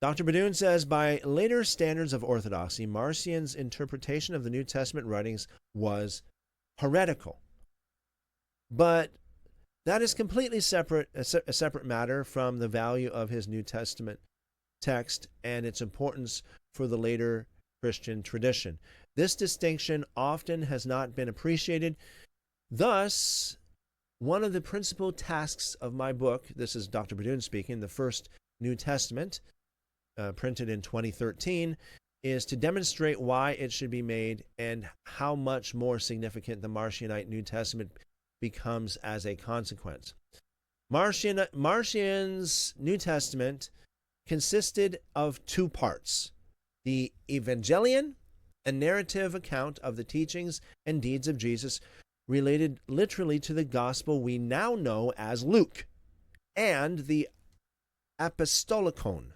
Dr. Badoon says, by later standards of orthodoxy, Marcion's interpretation of the New Testament writings was heretical. But that is completely separate, a separate matter from the value of his New Testament text and its importance for the later Christian tradition. This distinction often has not been appreciated. Thus, one of the principal tasks of my book, this is Dr. Badoon speaking, the First New Testament, printed in 2013, is to demonstrate why it should be made and how much more significant the Marcionite New Testament becomes as a consequence. Marcion's New Testament consisted of two parts: the Evangelion, a narrative account of the teachings and deeds of Jesus related literally to the gospel we now know as Luke, and the Apostolicon,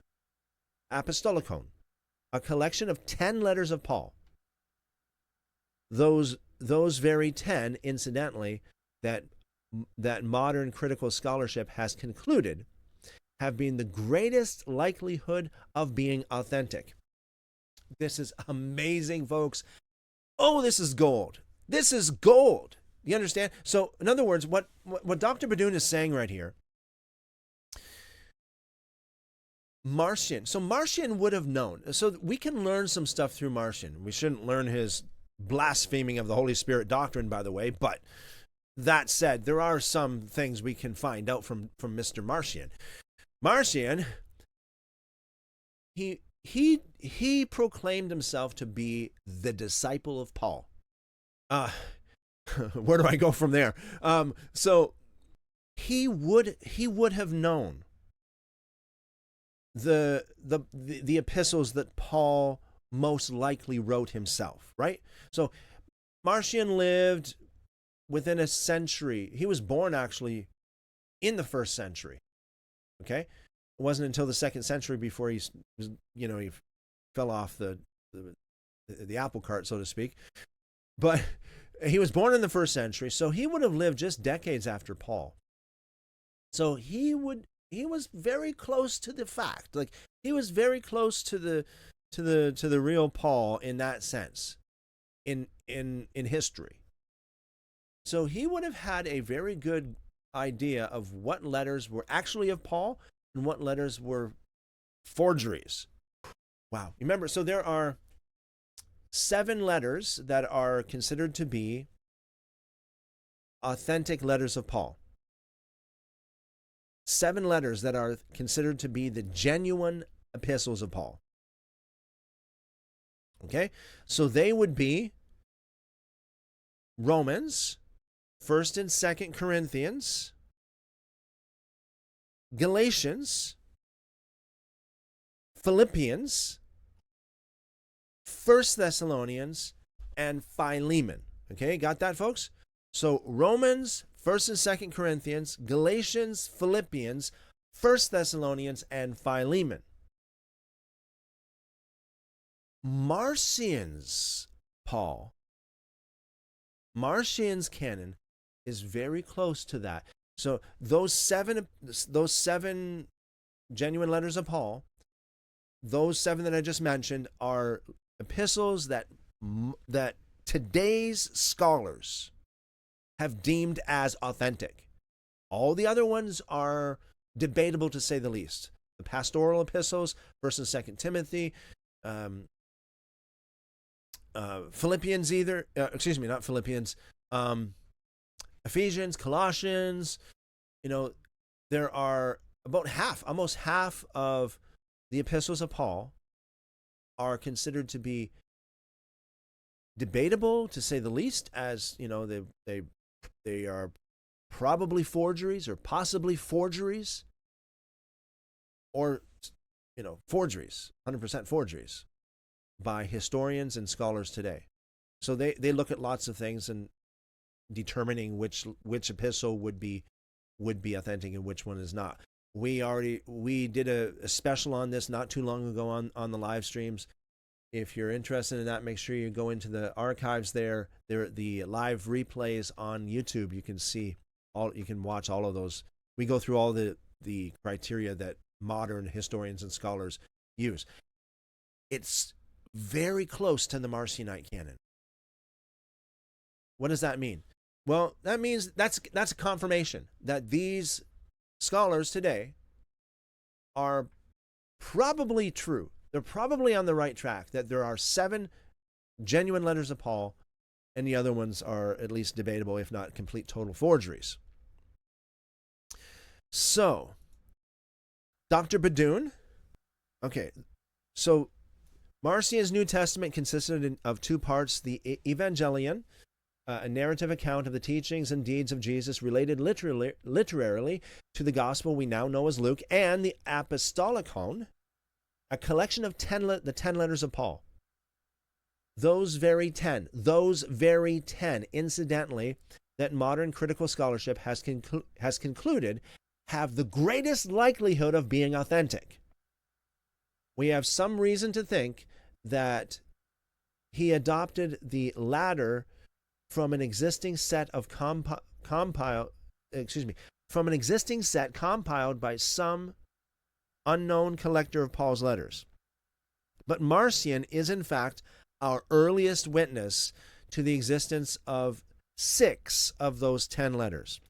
a collection of 10 letters of Paul. Those very 10, incidentally, that modern critical scholarship has concluded have been the greatest likelihood of being authentic. This is amazing, folks. Oh, this is gold. This is gold. You understand? So, in other words, what Dr. Badoon is saying right here, Marcion would have known. So we can learn some stuff through Marcion. We shouldn't learn his blaspheming of the Holy Spirit doctrine, by the way, but that said, there are some things we can find out from Mr. Marcion. Marcion, he proclaimed himself to be the disciple of Paul. Where do I go from there? So he would have known the epistles that Paul most likely wrote himself, right? So Marcion lived within a century. He was born actually in the first century. Okay, it wasn't until the second century before he fell off the apple cart, so to speak. But he was born in the first century, so he would have lived just decades after Paul. So he was very close to the fact. Like, he was very close to the real Paul in that sense, in history. So he would have had a very good idea of what letters were actually of Paul and what letters were forgeries. Wow. Remember, so there are 7 letters that are considered to be authentic letters of Paul. 7 letters that are considered to be the genuine epistles of Paul. Okay? So they would be Romans, 1st and 2nd Corinthians, Galatians, Philippians, 1 Thessalonians, and Philemon. Okay, got that, folks? So Romans, 1st and 2nd Corinthians, Galatians, Philippians, 1 Thessalonians, and Philemon. Marcion's canon is very close to that. So those seven genuine letters of Paul, those 7 that I just mentioned, are epistles that today's scholars have deemed as authentic. All the other ones are debatable, to say the least. The pastoral epistles, 1st and 2nd Timothy, Philippians, not Philippians, Ephesians, Colossians. There are almost half of the epistles of Paul are considered to be debatable, to say the least, as they are probably forgeries or possibly forgeries, or forgeries, 100% forgeries by historians and scholars today. So they look at lots of things and determining which epistle would be authentic and which one is not. We did a special on this not too long ago on the live streams. If you're interested in that, make sure you go into the archives there. The live replays on YouTube. You can watch all of those. We go through all the criteria that modern historians and scholars use. It's very close to the Marcionite canon. What does that mean? Well, that means that's a confirmation that these scholars today are probably true. They're probably on the right track, that there are 7 genuine letters of Paul, and the other ones are at least debatable, if not complete total forgeries. So, Dr. Badoon, okay, so Marcion's New Testament consisted of 2 parts: the Evangelion, a narrative account of the teachings and deeds of Jesus related literarily to the gospel we now know as Luke, and the Epistolicon, a collection of the 10 letters of Paul. Those very 10, incidentally, that modern critical scholarship has concluded have the greatest likelihood of being authentic. We have some reason to think that he adopted the latter from an existing set compiled by some unknown collector of Paul's letters. But Marcion is in fact our earliest witness to the existence of 6 of those 10 letters: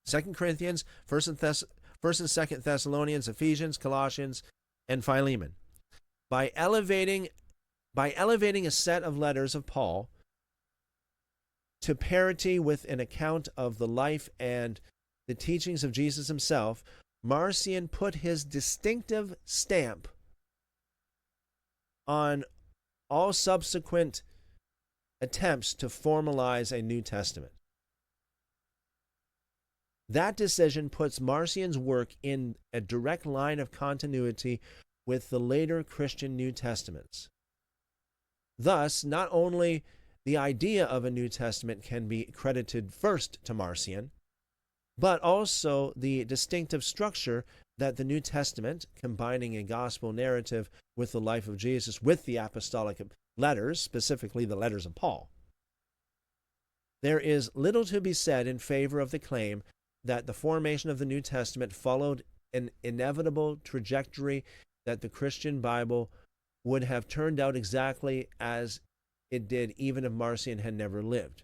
2 Corinthians, 1 and 2 Thessalonians, Ephesians, Colossians, and Philemon. By elevating a set of letters of Paul to parity with an account of the life and the teachings of Jesus himself, Marcion put his distinctive stamp on all subsequent attempts to formalize a New Testament. That decision puts Marcion's work in a direct line of continuity with the later Christian New Testaments. Thus, not only the idea of a New Testament can be credited first to Marcion, but also the distinctive structure that the New Testament, combining a gospel narrative with the life of Jesus with the apostolic letters, specifically the letters of Paul. There is little to be said in favor of the claim that the formation of the New Testament followed an inevitable trajectory, that the Christian Bible would have turned out exactly as it did even if Marcion had never lived.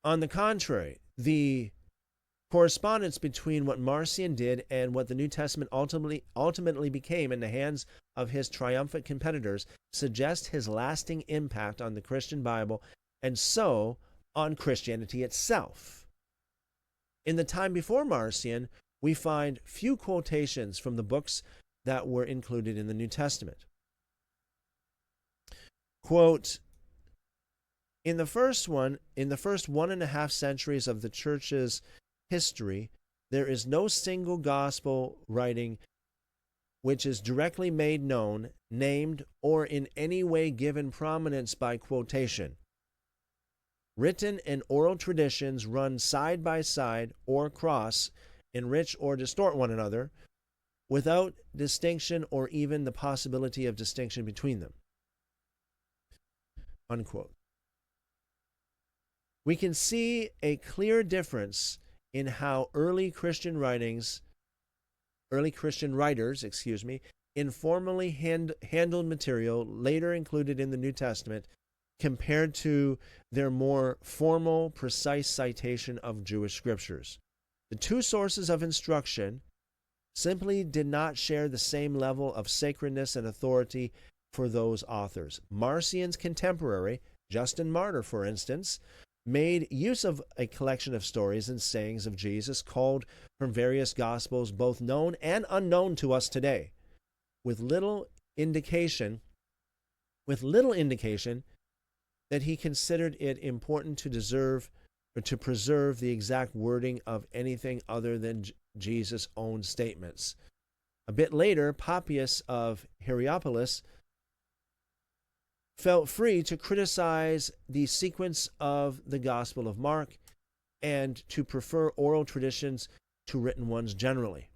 On the contrary, the correspondence between what Marcion did and what the New Testament ultimately became in the hands of his triumphant competitors suggests his lasting impact on the Christian Bible, and so on Christianity itself. In the time before Marcion, we find few quotations from the books that were included in the New Testament. Quote, in the first 1.5 centuries of the church's history, there is no single gospel writing which is directly made known, named, or in any way given prominence by quotation. Written and oral traditions run side by side or cross, enrich or distort one another, without distinction or even the possibility of distinction between them. Unquote. We can see a clear difference in how early Christian writers, informally handled material later included in the New Testament compared to their more formal, precise citation of Jewish scriptures. The 2 sources of instruction simply did not share the same level of sacredness and authority for those authors. Marcion's contemporary, Justin Martyr, for instance, made use of a collection of stories and sayings of Jesus culled from various gospels, both known and unknown to us today, with little indication that he considered it important to preserve the exact wording of anything other than Jesus' own statements. A bit later, Papias of Hierapolis felt free to criticize the sequence of the Gospel of Mark and to prefer oral traditions to written ones generally.